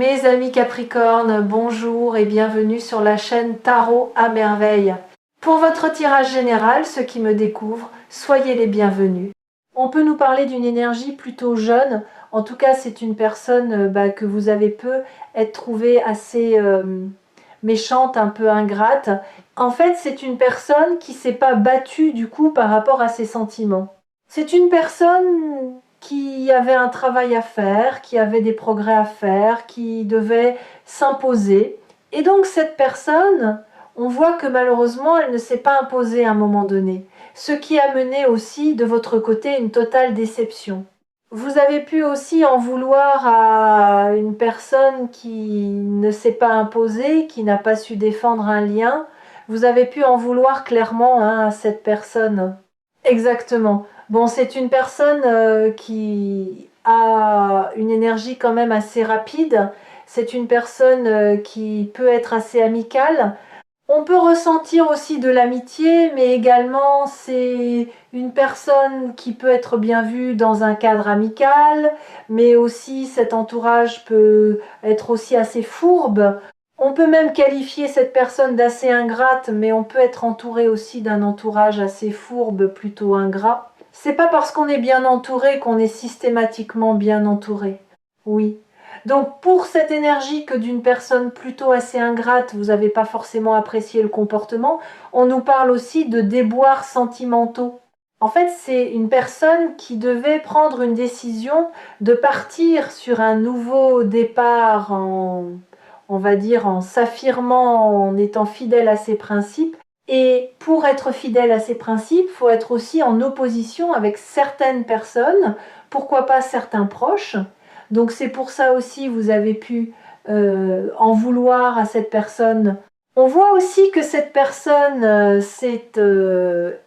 Mes amis Capricorne, bonjour et bienvenue sur la chaîne Tarot à merveille. Pour votre tirage général, ceux qui me découvrent, soyez les bienvenus. On peut nous parler d'une énergie plutôt jeune, en tout cas c'est une personne que vous avez être trouvée assez méchante, un peu ingrate. En fait c'est une personne qui ne s'est pas battue du coup par rapport à ses sentiments. C'est une personne qui avait un travail à faire, qui avait des progrès à faire, qui devait s'imposer. Et donc cette personne, on voit que malheureusement, elle ne s'est pas imposée à un moment donné. Ce qui a mené aussi de votre côté une totale déception. Vous avez pu aussi en vouloir à une personne qui ne s'est pas imposée, qui n'a pas su défendre un lien. Vous avez pu en vouloir clairement à cette personne. Exactement. Bon, c'est une personne qui a une énergie quand même assez rapide. C'est une personne qui peut être assez amicale. On peut ressentir aussi de l'amitié, mais également c'est une personne qui peut être bien vue dans un cadre amical, mais aussi cet entourage peut être aussi assez fourbe. On peut même qualifier cette personne d'assez ingrate, mais on peut être entouré aussi d'un entourage assez fourbe, plutôt ingrat. C'est pas parce qu'on est bien entouré qu'on est systématiquement bien entouré. Oui. Donc pour cette énergie que d'une personne plutôt assez ingrate, vous n'avez pas forcément apprécié le comportement, on nous parle aussi de déboires sentimentaux. En fait, c'est une personne qui devait prendre une décision de partir sur un nouveau départ on va dire, en s'affirmant, en étant fidèle à ses principes. Et pour être fidèle à ses principes, il faut être aussi en opposition avec certaines personnes, pourquoi pas certains proches. Donc c'est pour ça aussi vous avez pu en vouloir à cette personne. On voit aussi que cette personne s'est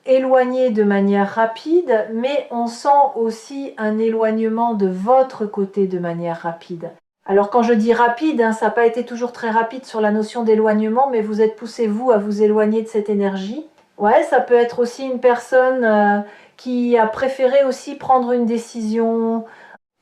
éloignée de manière rapide, mais on sent aussi un éloignement de votre côté de manière rapide. Alors quand je dis rapide, ça n'a pas été toujours très rapide sur la notion d'éloignement, mais vous êtes poussé vous à vous éloigner de cette énergie. Ouais, ça peut être aussi une personne qui a préféré aussi prendre une décision.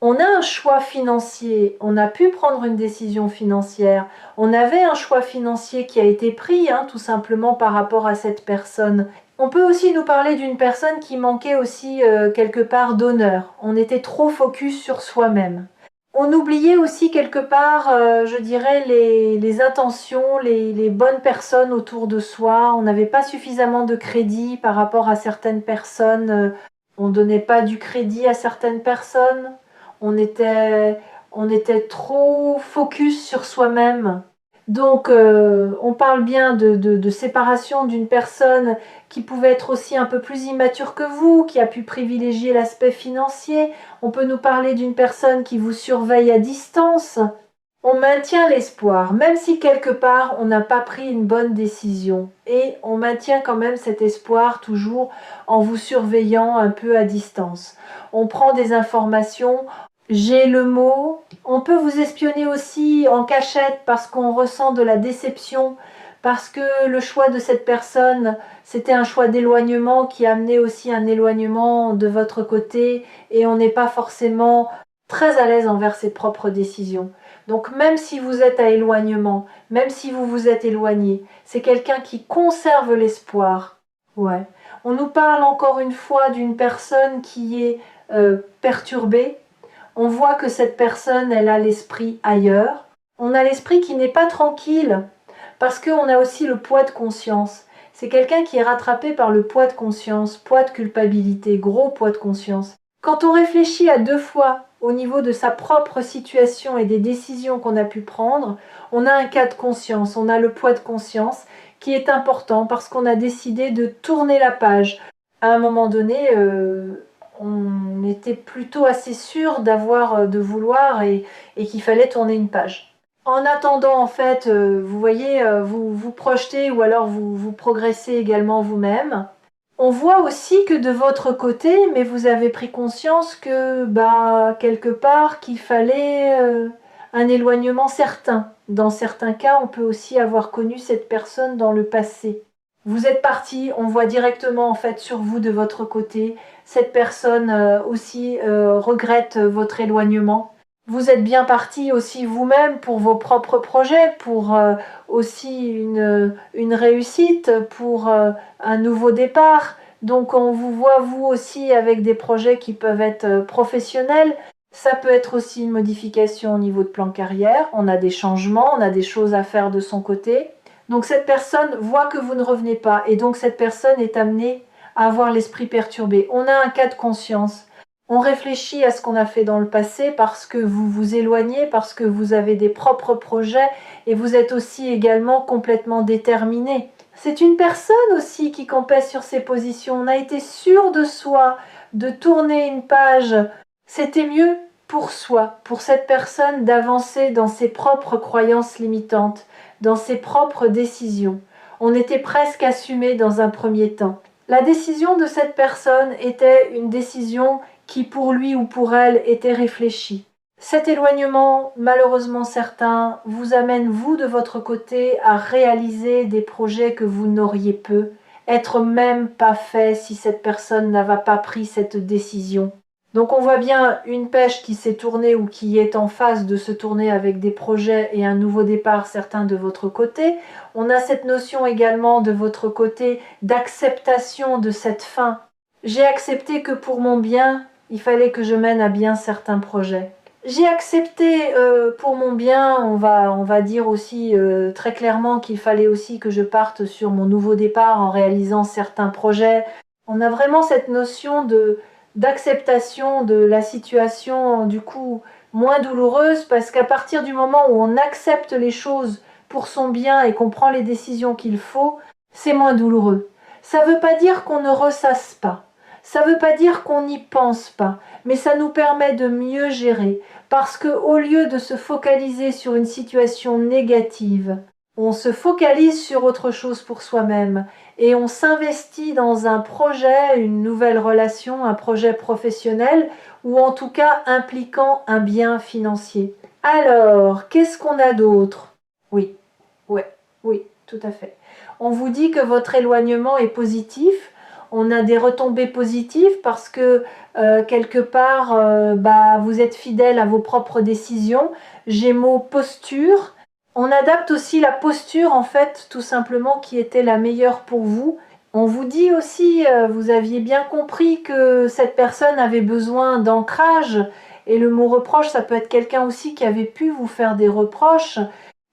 On a un choix financier, on a pu prendre une décision financière. On avait un choix financier qui a été pris, tout simplement par rapport à cette personne. On peut aussi nous parler d'une personne qui manquait aussi quelque part d'honneur. On était trop focus sur soi-même. On oubliait aussi quelque part, je dirais, les intentions, les bonnes personnes autour de soi. On n'avait pas suffisamment de crédit par rapport à certaines personnes. On ne donnait pas du crédit à certaines personnes. On était, on était trop focus sur soi-même. Donc, on parle bien de séparation d'une personne qui pouvait être aussi un peu plus immature que vous, qui a pu privilégier l'aspect financier. On peut nous parler d'une personne qui vous surveille à distance. On maintient l'espoir, même si quelque part on n'a pas pris une bonne décision. Et on maintient quand même cet espoir toujours en vous surveillant un peu à distance. On prend des informations. J'ai le mot. On peut vous espionner aussi en cachette parce qu'on ressent de la déception, parce que le choix de cette personne, c'était un choix d'éloignement qui a amené aussi un éloignement de votre côté et on n'est pas forcément très à l'aise envers ses propres décisions. Donc même si vous êtes à éloignement, même si vous vous êtes éloigné, c'est quelqu'un qui conserve l'espoir. Ouais. On nous parle encore une fois d'une personne qui est perturbée. On voit que cette personne, elle a l'esprit ailleurs. On a l'esprit qui n'est pas tranquille, parce qu'on a aussi le poids de conscience. C'est quelqu'un qui est rattrapé par le poids de conscience, poids de culpabilité, gros poids de conscience. Quand on réfléchit à deux fois au niveau de sa propre situation et des décisions qu'on a pu prendre, on a un cas de conscience, on a le poids de conscience qui est important parce qu'on a décidé de tourner la page. À un moment donné, on était plutôt assez sûr de vouloir et qu'il fallait tourner une page. En attendant, en fait, vous voyez, vous vous projetez ou alors vous progressez également vous-même. On voit aussi que de votre côté, mais vous avez pris conscience que, quelque part, qu'il fallait un éloignement certain. Dans certains cas, on peut aussi avoir connu cette personne dans le passé. Vous êtes parti, on voit directement en fait sur vous de votre côté. Cette personne aussi regrette votre éloignement. Vous êtes bien parti aussi vous-même pour vos propres projets, pour aussi une réussite, pour un nouveau départ. Donc on vous voit vous aussi avec des projets qui peuvent être professionnels. Ça peut être aussi une modification au niveau de plan carrière. On a des changements, on a des choses à faire de son côté. Donc cette personne voit que vous ne revenez pas et donc cette personne est amenée à avoir l'esprit perturbé. On a un cas de conscience. On réfléchit à ce qu'on a fait dans le passé parce que vous vous éloignez, parce que vous avez des propres projets et vous êtes aussi également complètement déterminé. C'est une personne aussi qui campait sur ses positions. On a été sûr de soi, de tourner une page. C'était mieux pour soi, pour cette personne d'avancer dans ses propres croyances limitantes, dans ses propres décisions. On était presque assumé dans un premier temps. La décision de cette personne était une décision qui pour lui ou pour elle était réfléchi. Cet éloignement, malheureusement certain, vous amène vous de votre côté à réaliser des projets que vous n'auriez peu, être même pas fait si cette personne n'avait pas pris cette décision. Donc on voit bien une pêche qui s'est tournée ou qui est en phase de se tourner avec des projets et un nouveau départ certain de votre côté. On a cette notion également de votre côté d'acceptation de cette fin. J'ai accepté que pour mon bien, il fallait que je mène à bien certains projets. J'ai accepté pour mon bien, on va dire aussi très clairement qu'il fallait aussi que je parte sur mon nouveau départ en réalisant certains projets. On a vraiment cette notion d'acceptation de la situation du coup moins douloureuse parce qu'à partir du moment où on accepte les choses pour son bien et qu'on prend les décisions qu'il faut, c'est moins douloureux. Ça ne veut pas dire qu'on ne ressasse pas. Ça ne veut pas dire qu'on n'y pense pas, mais ça nous permet de mieux gérer, parce que au lieu de se focaliser sur une situation négative, on se focalise sur autre chose pour soi-même et on s'investit dans un projet, une nouvelle relation, un projet professionnel ou en tout cas impliquant un bien financier. Alors, qu'est-ce qu'on a d'autre? Oui, ouais, oui, tout à fait. On vous dit que votre éloignement est positif. On a des retombées positives parce que quelque part, vous êtes fidèle à vos propres décisions. Gémeaux, posture. On adapte aussi la posture, en fait, tout simplement, qui était la meilleure pour vous. On vous dit aussi, vous aviez bien compris que cette personne avait besoin d'ancrage. Et le mot reproche, ça peut être quelqu'un aussi qui avait pu vous faire des reproches.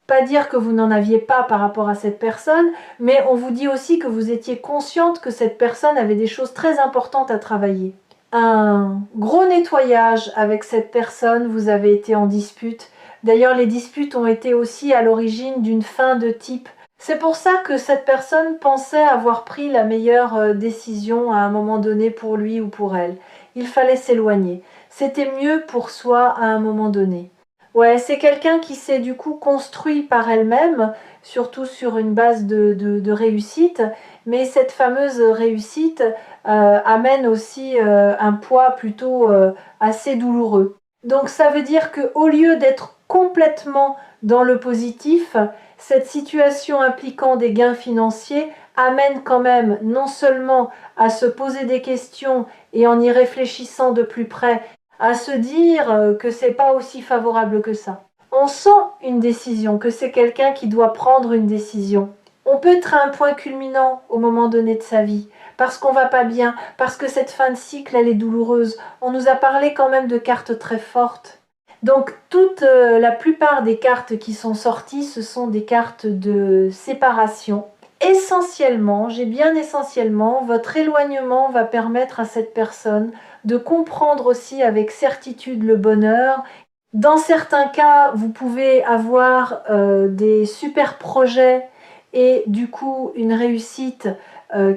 Pas dire que vous n'en aviez pas par rapport à cette personne, mais on vous dit aussi que vous étiez consciente que cette personne avait des choses très importantes à travailler. Un gros nettoyage avec cette personne, vous avez été en dispute. D'ailleurs, les disputes ont été aussi à l'origine d'une fin de type. C'est pour ça que cette personne pensait avoir pris la meilleure décision à un moment donné pour lui ou pour elle. Il fallait s'éloigner. C'était mieux pour soi à un moment donné. Ouais, c'est quelqu'un qui s'est du coup construit par elle-même, surtout sur une base de réussite, mais cette fameuse réussite amène aussi un poids plutôt assez douloureux. Donc ça veut dire qu'au lieu d'être complètement dans le positif, cette situation impliquant des gains financiers amène quand même non seulement à se poser des questions et en y réfléchissant de plus près, à se dire que c'est pas aussi favorable que ça. On sent une décision, que c'est quelqu'un qui doit prendre une décision. On peut être à un point culminant au moment donné de sa vie, parce qu'on va pas bien, parce que cette fin de cycle, elle est douloureuse. On nous a parlé quand même de cartes très fortes. Donc la plupart des cartes qui sont sorties, ce sont des cartes de séparation. Essentiellement, j'ai bien essentiellement, votre éloignement va permettre à cette personne de comprendre aussi avec certitude le bonheur. Dans certains cas, vous pouvez avoir des super projets et du coup une réussite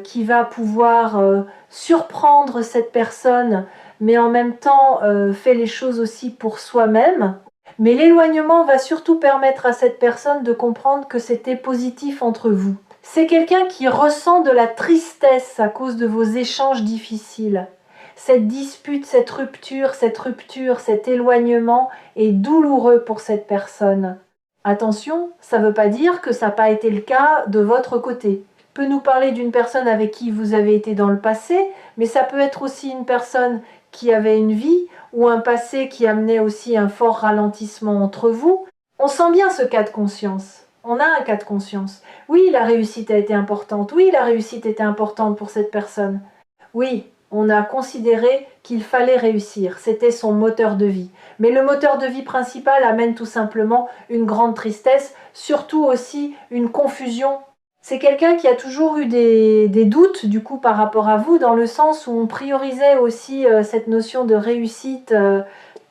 qui va pouvoir surprendre cette personne, mais en même temps fait les choses aussi pour soi-même. Mais l'éloignement va surtout permettre à cette personne de comprendre que c'était positif entre vous. C'est quelqu'un qui ressent de la tristesse à cause de vos échanges difficiles. Cette dispute, cette rupture, cet éloignement est douloureux pour cette personne. Attention, ça ne veut pas dire que ça n'a pas été le cas de votre côté. Peut nous parler d'une personne avec qui vous avez été dans le passé, mais ça peut être aussi une personne qui avait une vie ou un passé qui amenait aussi un fort ralentissement entre vous. On sent bien ce cas de conscience. On a un cas de conscience. Oui, la réussite a été importante. Oui, la réussite était importante pour cette personne. Oui, on a considéré qu'il fallait réussir. C'était son moteur de vie. Mais le moteur de vie principal amène tout simplement une grande tristesse, surtout aussi une confusion. C'est quelqu'un qui a toujours eu des doutes du coup par rapport à vous, dans le sens où on priorisait aussi cette notion de réussite.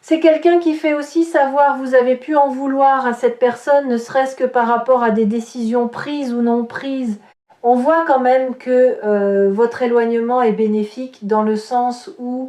C'est quelqu'un qui fait aussi savoir, vous avez pu en vouloir à cette personne, ne serait-ce que par rapport à des décisions prises ou non prises. On voit quand même que votre éloignement est bénéfique dans le sens où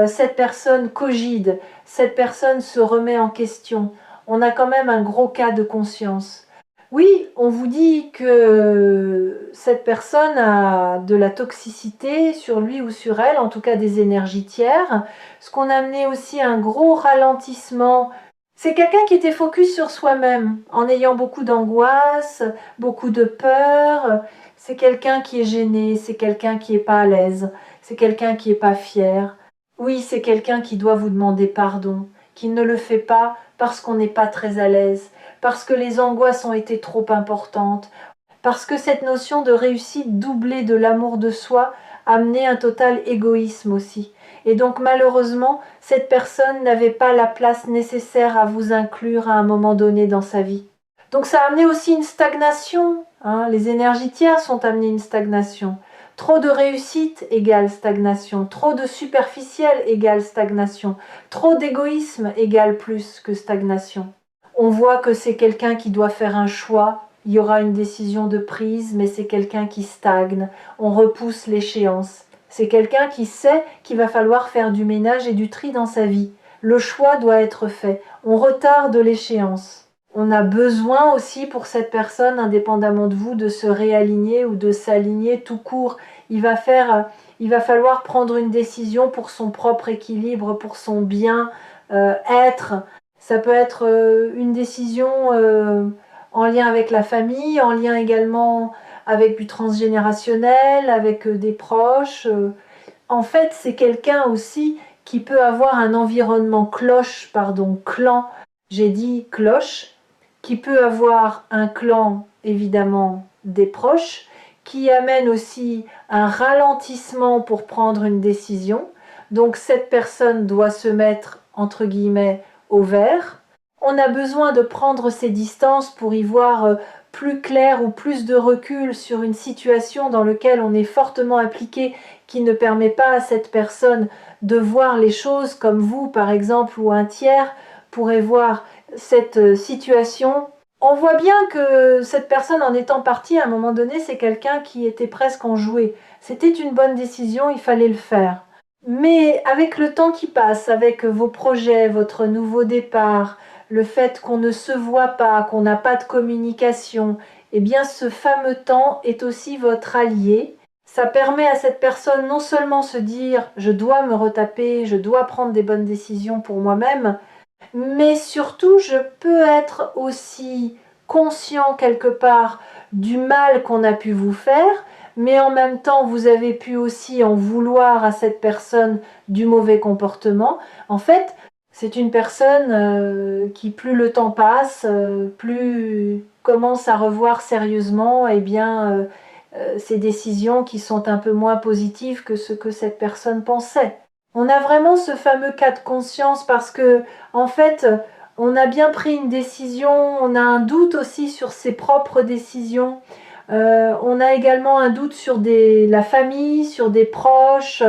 cette personne cogite, cette personne se remet en question. On a quand même un gros cas de conscience. Oui, on vous dit que cette personne a de la toxicité sur lui ou sur elle, en tout cas des énergies tiers, ce qu'on a amené aussi un gros ralentissement. C'est quelqu'un qui était focus sur soi-même, en ayant beaucoup d'angoisse, beaucoup de peur. C'est quelqu'un qui est gêné, c'est quelqu'un qui n'est pas à l'aise, c'est quelqu'un qui n'est pas fier. Oui, c'est quelqu'un qui doit vous demander pardon, qui ne le fait pas parce qu'on n'est pas très à l'aise, parce que les angoisses ont été trop importantes, parce que cette notion de réussite doublée de l'amour de soi a amené un total égoïsme aussi. Et donc malheureusement, cette personne n'avait pas la place nécessaire à vous inclure à un moment donné dans sa vie. Donc ça a amené aussi une stagnation. Les énergies tierces ont amené une stagnation. Trop de réussite égale stagnation. Trop de superficiel égale stagnation. Trop d'égoïsme égale plus que stagnation. On voit que c'est quelqu'un qui doit faire un choix. Il y aura une décision de prise, mais c'est quelqu'un qui stagne. On repousse l'échéance. C'est quelqu'un qui sait qu'il va falloir faire du ménage et du tri dans sa vie. Le choix doit être fait. On retarde l'échéance. On a besoin aussi pour cette personne, indépendamment de vous, de se réaligner ou de s'aligner tout court. Il va falloir prendre une décision pour son propre équilibre, pour son bien-être. Ça peut être une décision en lien avec la famille, en lien également avec du transgénérationnel, avec des proches. En fait, c'est quelqu'un aussi qui peut avoir un environnement clan. J'ai dit cloche, qui peut avoir un clan, évidemment, des proches, qui amène aussi un ralentissement pour prendre une décision. Donc cette personne doit se mettre, entre guillemets, au vert. On a besoin de prendre ses distances pour y voir plus clair ou plus de recul sur une situation dans laquelle on est fortement impliqué, qui ne permet pas à cette personne de voir les choses comme vous, par exemple, ou un tiers pourrait voir cette situation. On voit bien que cette personne, en étant partie, à un moment donné, c'est quelqu'un qui était presque enjoué. C'était une bonne décision, il fallait le faire. Mais avec le temps qui passe, avec vos projets, votre nouveau départ, le fait qu'on ne se voit pas, qu'on n'a pas de communication, eh bien ce fameux temps est aussi votre allié. Ça permet à cette personne non seulement se dire « je dois me retaper, je dois prendre des bonnes décisions pour moi-même », mais surtout je peux être aussi conscient quelque part du mal qu'on a pu vous faire, mais en même temps vous avez pu aussi en vouloir à cette personne du mauvais comportement. En fait, c'est une personne qui, plus le temps passe, plus commence à revoir sérieusement ses décisions qui sont un peu moins positives que ce que cette personne pensait. On a vraiment ce fameux cas de conscience parce que, en fait, on a bien pris une décision, on a un doute aussi sur ses propres décisions. On a également un doute sur la famille, sur des proches.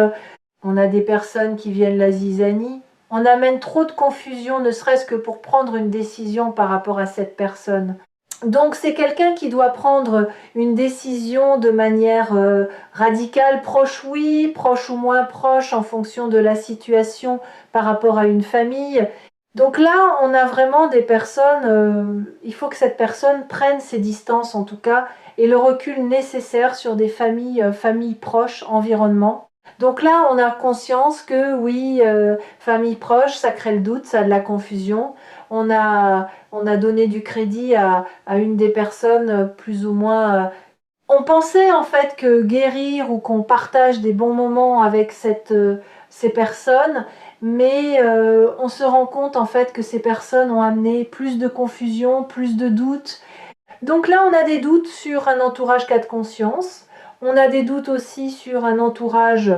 On a des personnes qui viennent la zizanie. On amène trop de confusion, ne serait-ce que pour prendre une décision par rapport à cette personne. Donc c'est quelqu'un qui doit prendre une décision de manière radicale, proche oui, proche ou moins proche en fonction de la situation par rapport à une famille. Donc là, on a vraiment des personnes, il faut que cette personne prenne ses distances en tout cas et le recul nécessaire sur des familles proches, environnement. Donc là, on a conscience que oui, famille proche, ça crée le doute, ça a de la confusion. On a donné du crédit à une des personnes plus ou moins. On pensait en fait que guérir ou qu'on partage des bons moments avec ces personnes, mais on se rend compte en fait que ces personnes ont amené plus de confusion, plus de doutes. Donc là, on a des doutes sur un entourage cas de conscience. On a des doutes aussi sur un entourage.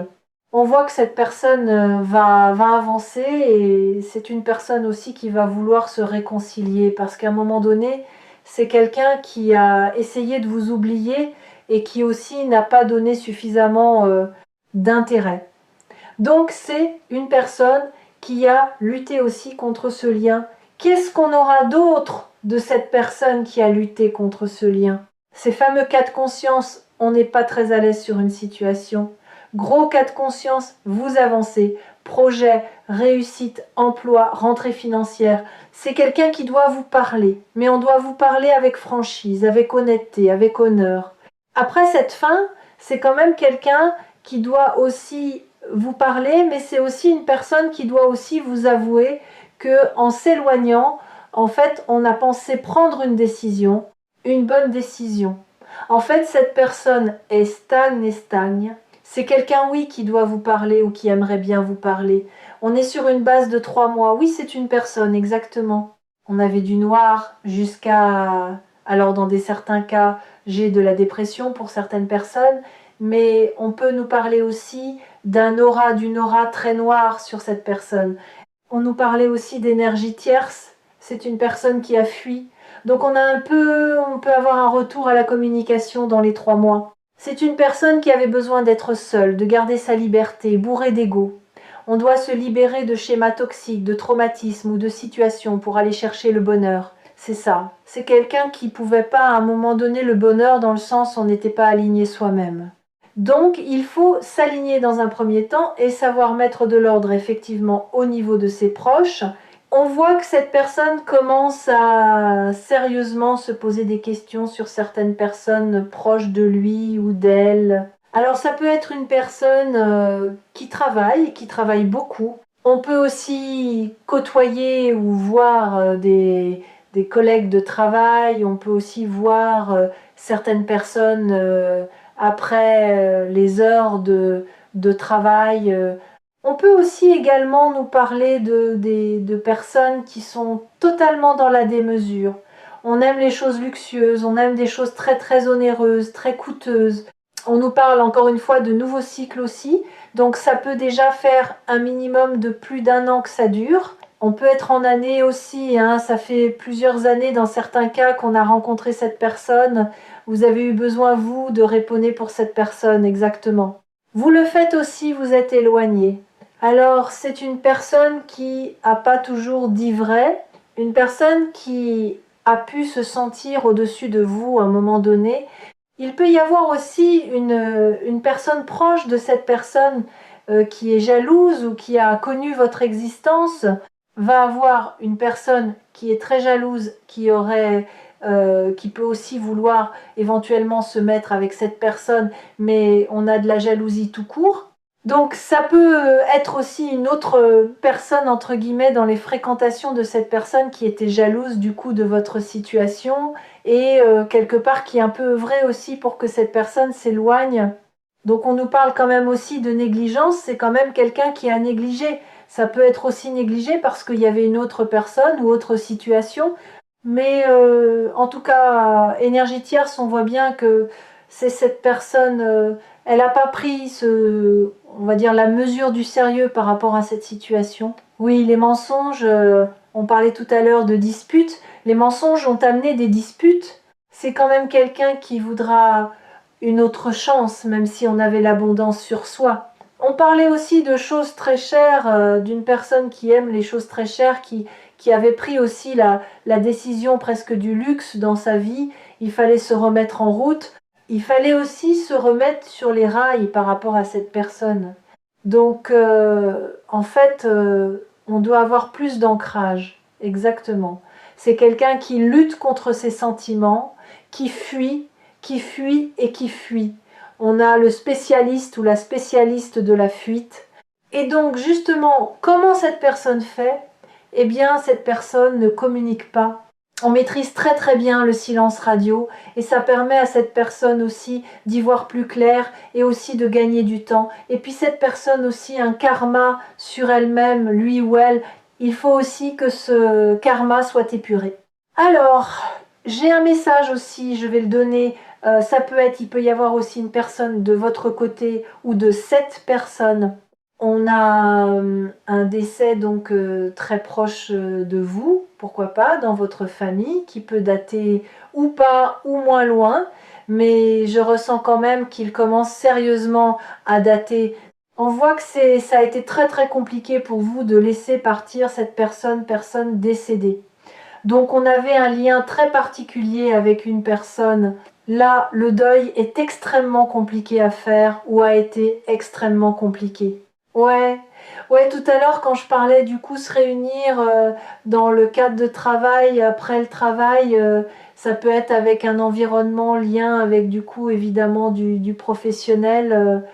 On voit que cette personne va avancer et c'est une personne aussi qui va vouloir se réconcilier parce qu'à un moment donné, c'est quelqu'un qui a essayé de vous oublier et qui aussi n'a pas donné suffisamment d'intérêt. Donc c'est une personne qui a lutté aussi contre ce lien. Qu'est-ce qu'on aura d'autre de cette personne qui a lutté contre ce lien? Ces fameux cas de conscience, on n'est pas très à l'aise sur une situation. Gros cas de conscience, vous avancez. Projet, réussite, emploi, rentrée financière. C'est quelqu'un qui doit vous parler. Mais on doit vous parler avec franchise, avec honnêteté, avec honneur. Après cette fin, c'est quand même quelqu'un qui doit aussi vous parler, mais c'est aussi une personne qui doit aussi vous avouer que en s'éloignant, en fait, on a pensé prendre une décision, une bonne décision. En fait, cette personne est stagne. C'est quelqu'un, oui, qui doit vous parler ou qui aimerait bien vous parler. On est sur une base de 3 mois. Oui, c'est une personne, exactement. On avait du noir jusqu'à... Alors, dans certains cas, j'ai de la dépression pour certaines personnes, mais on peut nous parler aussi d'une aura très noire sur cette personne. On nous parlait aussi d'énergie tierce. C'est une personne qui a fui. Donc on peut avoir un retour à la communication dans les 3 mois. C'est une personne qui avait besoin d'être seule, de garder sa liberté, bourrée d'ego. On doit se libérer de schémas toxiques, de traumatismes ou de situations pour aller chercher le bonheur. C'est ça. C'est quelqu'un qui pouvait pas à un moment donné le bonheur dans le sens où on n'était pas aligné soi-même. Donc il faut s'aligner dans un premier temps et savoir mettre de l'ordre effectivement au niveau de ses proches. On voit que cette personne commence à sérieusement se poser des questions sur certaines personnes proches de lui ou d'elle. Alors ça peut être une personne qui travaille beaucoup. On peut aussi côtoyer ou voir des collègues de travail. On peut aussi voir certaines personnes après les heures de travail. On peut aussi également nous parler de personnes qui sont totalement dans la démesure. On aime les choses luxueuses, on aime des choses très très onéreuses, très coûteuses. On nous parle encore une fois de nouveaux cycles aussi, donc ça peut déjà faire un minimum de plus d'1 an que ça dure. On peut être en année aussi, hein, ça fait plusieurs années dans certains cas qu'on a rencontré cette personne. Vous avez eu besoin, vous, de répondre pour cette personne, exactement. Vous le faites aussi, vous êtes éloigné. Alors, c'est une personne qui n'a pas toujours dit vrai, une personne qui a pu se sentir au-dessus de vous à un moment donné. Il peut y avoir aussi une personne proche de cette personne qui est jalouse ou qui a connu votre existence, va avoir une personne qui est très jalouse, qui peut aussi vouloir éventuellement se mettre avec cette personne, mais on a de la jalousie tout court. Donc ça peut être aussi une autre personne, entre guillemets, dans les fréquentations de cette personne qui était jalouse du coup de votre situation et quelque part qui est un peu œuvré aussi pour que cette personne s'éloigne. Donc on nous parle quand même aussi de négligence, c'est quand même quelqu'un qui a négligé. Ça peut être aussi négligé parce qu'il y avait une autre personne ou autre situation. Mais en tout cas, énergie tierce, on voit bien que c'est cette personne, elle n'a pas pris on va dire, la mesure du sérieux par rapport à cette situation. Oui, les mensonges, on parlait tout à l'heure de disputes. Les mensonges ont amené des disputes. C'est quand même quelqu'un qui voudra une autre chance, même si on avait l'abondance sur soi. On parlait aussi de choses très chères, d'une personne qui aime les choses très chères, qui avait pris aussi la décision presque du luxe dans sa vie. Il fallait se remettre en route. Il fallait aussi se remettre sur les rails par rapport à cette personne. Donc, en fait, on doit avoir plus d'ancrage. Exactement. C'est quelqu'un qui lutte contre ses sentiments, qui fuit et qui fuit. On a le spécialiste ou la spécialiste de la fuite. Et donc, justement, comment cette personne fait? Eh bien, cette personne ne communique pas. On maîtrise très très bien le silence radio et ça permet à cette personne aussi d'y voir plus clair et aussi de gagner du temps. Et puis cette personne aussi a un karma sur elle-même, lui ou elle. Il faut aussi que ce karma soit épuré. Alors, j'ai un message aussi, je vais le donner. Ça peut être, il peut y avoir aussi une personne de votre côté ou de cette personne. On a un décès donc très proche de vous, pourquoi pas, dans votre famille, qui peut dater ou pas ou moins loin, mais je ressens quand même qu'il commence sérieusement à dater. On voit que ça a été très très compliqué pour vous de laisser partir cette personne décédée. Donc on avait un lien très particulier avec une personne. Là, le deuil est extrêmement compliqué à faire ou a été extrêmement compliqué. Ouais, ouais, tout à l'heure, quand je parlais du coup se réunir dans le cadre de travail, après le travail, ça peut être avec un environnement, lien avec du coup évidemment du professionnel.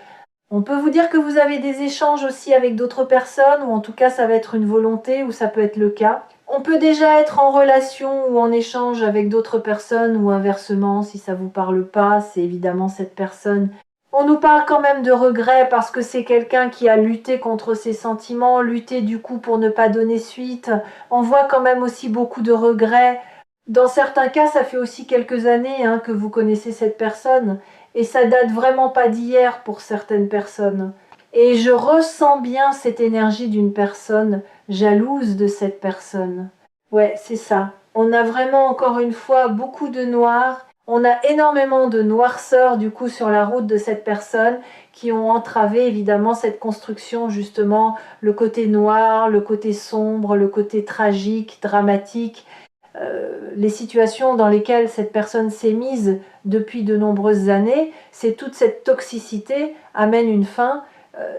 On peut vous dire que vous avez des échanges aussi avec d'autres personnes, ou en tout cas ça va être une volonté, ou ça peut être le cas. On peut déjà être en relation ou en échange avec d'autres personnes, ou inversement, si ça vous parle pas, c'est évidemment cette personne. On nous parle quand même de regret parce que c'est quelqu'un qui a lutté contre ses sentiments, lutté du coup pour ne pas donner suite. On voit quand même aussi beaucoup de regrets. Dans certains cas, ça fait aussi quelques années que vous connaissez cette personne et ça date vraiment pas d'hier pour certaines personnes. Et je ressens bien cette énergie d'une personne jalouse de cette personne. Ouais, c'est ça. On a vraiment encore une fois beaucoup de noir. On a énormément de noirceur du coup sur la route de cette personne qui ont entravé évidemment cette construction, justement, le côté noir, le côté sombre, le côté tragique, dramatique, les situations dans lesquelles cette personne s'est mise depuis de nombreuses années, c'est toute cette toxicité amène une fin,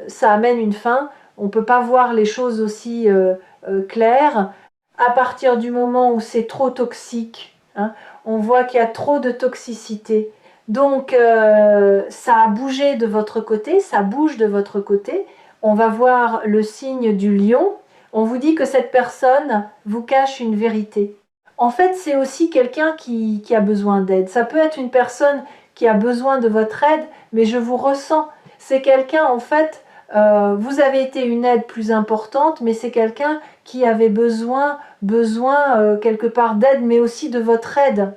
ça amène une fin. On ne peut pas voir les choses aussi claires à partir du moment où c'est trop toxique. On voit qu'il y a trop de toxicité. Donc ça a bougé de votre côté, ça bouge de votre côté. On va voir le signe du lion. On vous dit que cette personne vous cache une vérité. En fait, c'est aussi quelqu'un qui a besoin d'aide. Ça peut être une personne qui a besoin de votre aide, mais je vous ressens. C'est quelqu'un, en fait, vous avez été une aide plus importante, mais c'est quelqu'un qui avait besoin quelque part d'aide, mais aussi de votre aide.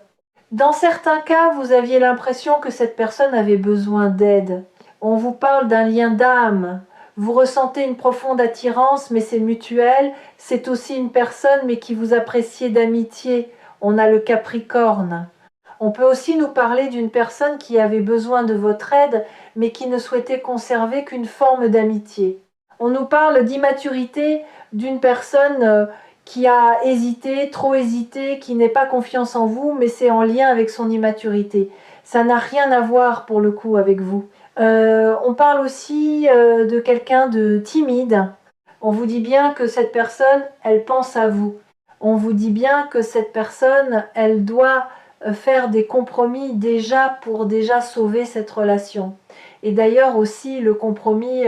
Dans certains cas, vous aviez l'impression que cette personne avait besoin d'aide. On vous parle d'un lien d'âme. Vous ressentez une profonde attirance, mais c'est mutuel. C'est aussi une personne, mais qui vous appréciez d'amitié. On a le Capricorne. On peut aussi nous parler d'une personne qui avait besoin de votre aide, mais qui ne souhaitait conserver qu'une forme d'amitié. On nous parle d'immaturité d'une personne qui a hésité, trop hésité, qui n'est pas confiance en vous, mais c'est en lien avec son immaturité. Ça n'a rien à voir pour le coup avec vous. On parle aussi de quelqu'un de timide. On vous dit bien que cette personne, elle pense à vous. On vous dit bien que cette personne, elle doit faire des compromis déjà pour déjà sauver cette relation. Et d'ailleurs aussi, le compromis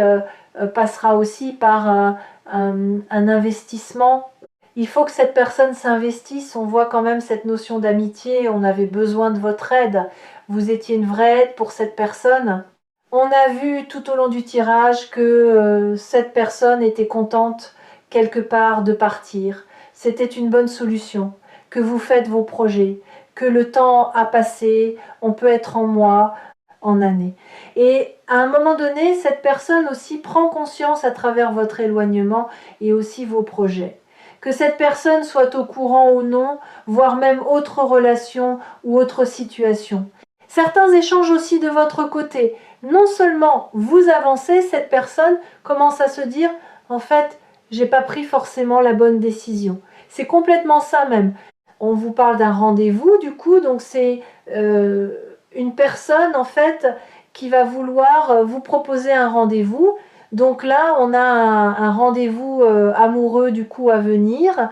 passera aussi par un investissement. Il faut que cette personne s'investisse. On voit quand même cette notion d'amitié. On avait besoin de votre aide. Vous étiez une vraie aide pour cette personne. On a vu tout au long du tirage que cette personne était contente quelque part de partir. C'était une bonne solution. Que vous faites vos projets. Que le temps a passé. On peut être en mois, en années. Et à un moment donné, cette personne aussi prend conscience à travers votre éloignement et aussi vos projets. Que cette personne soit au courant ou non, voire même autre relation ou autre situation. Certains échangent aussi de votre côté. Non seulement vous avancez, cette personne commence à se dire en fait, j'ai pas pris forcément la bonne décision. C'est complètement ça même. On vous parle d'un rendez-vous du coup, donc c'est une personne en fait qui va vouloir vous proposer un rendez-vous. Donc là, on a un rendez-vous amoureux du coup à venir.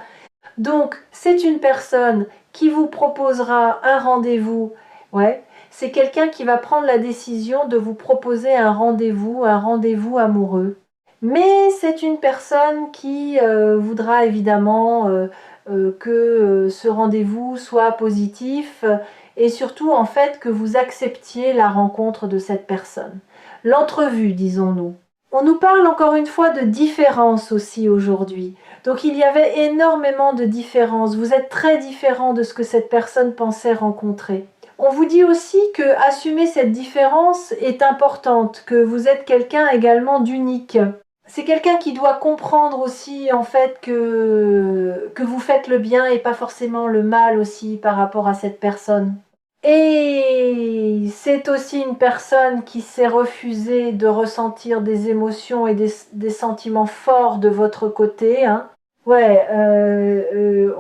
Donc c'est une personne qui vous proposera un rendez-vous. Ouais, c'est quelqu'un qui va prendre la décision de vous proposer un rendez-vous amoureux. Mais c'est une personne qui voudra évidemment que ce rendez-vous soit positif et surtout en fait que vous acceptiez la rencontre de cette personne. L'entrevue, disons-nous. On nous parle encore une fois de différence aussi aujourd'hui. Donc il y avait énormément de différences. Vous êtes très différent de ce que cette personne pensait rencontrer. On vous dit aussi que assumer cette différence est importante, que vous êtes quelqu'un également d'unique. C'est quelqu'un qui doit comprendre aussi en fait que vous faites le bien et pas forcément le mal aussi par rapport à cette personne. Et c'est aussi une personne qui s'est refusée de ressentir des émotions et des sentiments forts de votre côté, hein. Ouais,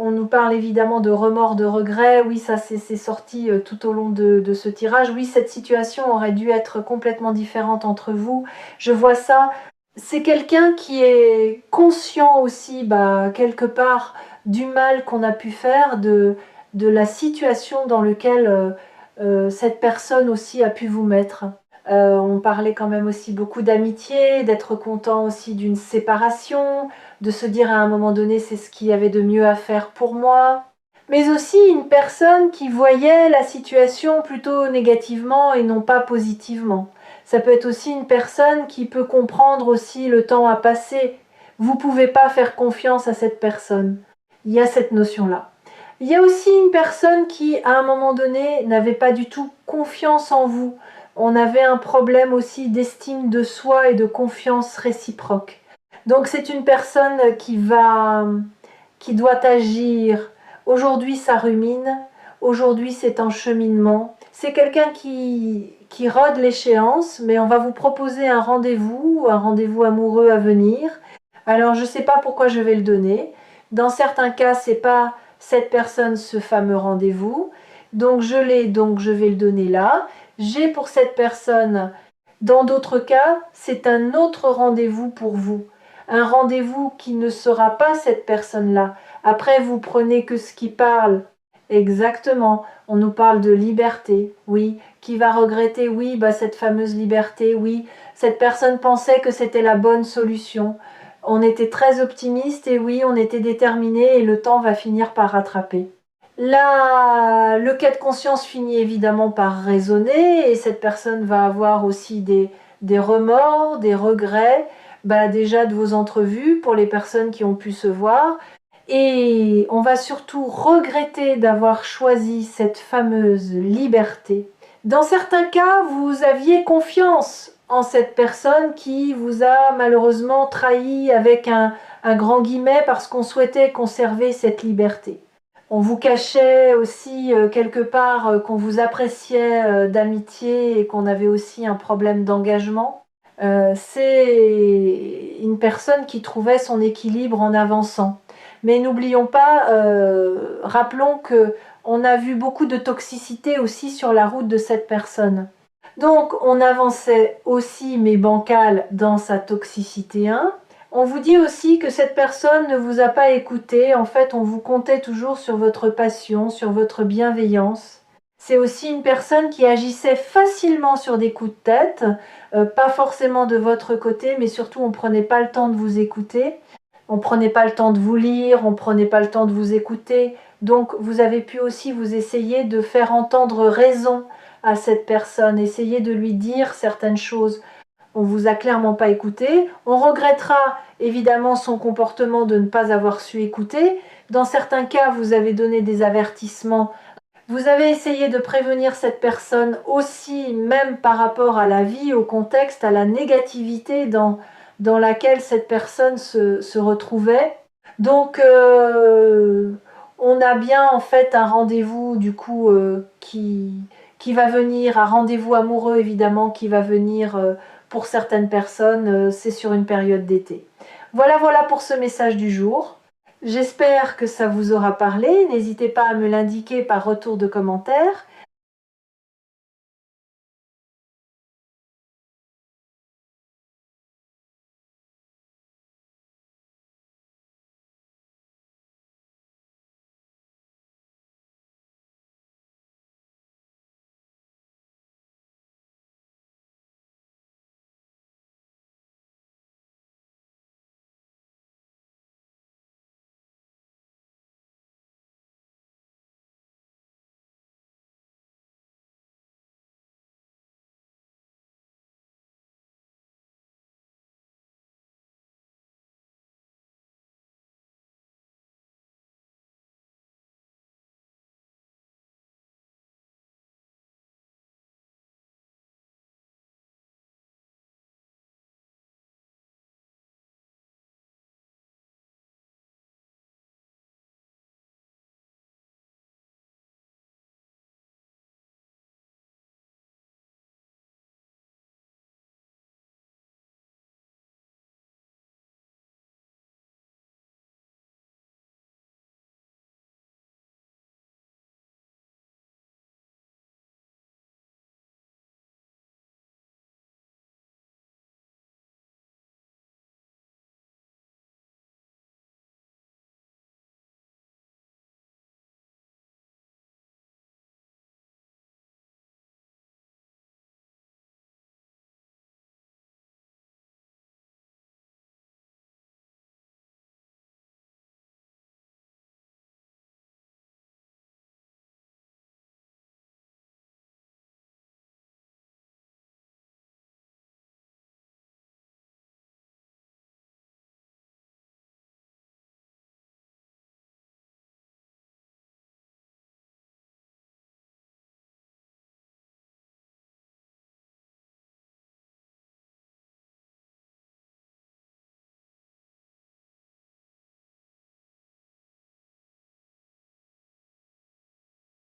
on nous parle évidemment de remords, de regrets. Oui, ça c'est sorti tout au long de ce tirage. Oui, cette situation aurait dû être complètement différente entre vous. Je vois ça. C'est quelqu'un qui est conscient aussi, quelque part, du mal qu'on a pu faire, de la situation dans laquelle cette personne aussi a pu vous mettre. On parlait quand même aussi beaucoup d'amitié, d'être content aussi d'une séparation, de se dire à un moment donné c'est ce qu'il y avait de mieux à faire pour moi. Mais aussi une personne qui voyait la situation plutôt négativement et non pas positivement. Ça peut être aussi une personne qui peut comprendre aussi le temps à passer. Vous ne pouvez pas faire confiance à cette personne. Il y a cette notion-là. Il y a aussi une personne qui, à un moment donné, n'avait pas du tout confiance en vous. On avait un problème aussi d'estime de soi et de confiance réciproque. Donc c'est une personne qui doit agir. Aujourd'hui, ça rumine. Aujourd'hui, c'est en cheminement. C'est quelqu'un qui rôde l'échéance, mais on va vous proposer un rendez-vous amoureux à venir. Alors, je ne sais pas pourquoi je vais le donner. Dans certains cas, c'est pas cette personne ce fameux rendez-vous. Donc, je l'ai, donc je vais le donner là. J'ai pour cette personne, dans d'autres cas, c'est un autre rendez-vous pour vous. Un rendez-vous qui ne sera pas cette personne-là. Après, vous prenez que ce qui parle. Exactement. On nous parle de liberté, oui. Qui va regretter, oui, cette fameuse liberté, oui. Cette personne pensait que c'était la bonne solution. On était très optimiste et oui, on était déterminé et le temps va finir par rattraper. Là, le cas de conscience finit évidemment par résonner et cette personne va avoir aussi des remords, des regrets, déjà de vos entrevues pour les personnes qui ont pu se voir. Et on va surtout regretter d'avoir choisi cette fameuse liberté. Dans certains cas, vous aviez confiance en cette personne qui vous a malheureusement trahi avec un grand guillemet parce qu'on souhaitait conserver cette liberté. On vous cachait aussi quelque part qu'on vous appréciait d'amitié et qu'on avait aussi un problème d'engagement. C'est une personne qui trouvait son équilibre en avançant. Mais n'oublions pas, rappelons que on a vu beaucoup de toxicité aussi sur la route de cette personne. Donc on avançait aussi, mais bancal, dans sa toxicité 1. On vous dit aussi que cette personne ne vous a pas écouté. En fait, on vous comptait toujours sur votre passion, sur votre bienveillance. C'est aussi une personne qui agissait facilement sur des coups de tête, pas forcément de votre côté, mais surtout on ne prenait pas le temps de vous écouter. On ne prenait pas le temps de vous lire, on ne prenait pas le temps de vous écouter. Donc vous avez pu aussi vous essayer de faire entendre raison à cette personne, essayer de lui dire certaines choses. On ne vous a clairement pas écouté. On regrettera évidemment son comportement de ne pas avoir su écouter. Dans certains cas, vous avez donné des avertissements. Vous avez essayé de prévenir cette personne aussi, même par rapport à la vie, au contexte, à la négativité dans laquelle cette personne se retrouvait. Donc, on a bien en fait un rendez-vous du coup qui va venir, un rendez-vous amoureux évidemment qui va venir pour certaines personnes, c'est sur une période d'été. Voilà pour ce message du jour. J'espère que ça vous aura parlé. N'hésitez pas à me l'indiquer par retour de commentaires.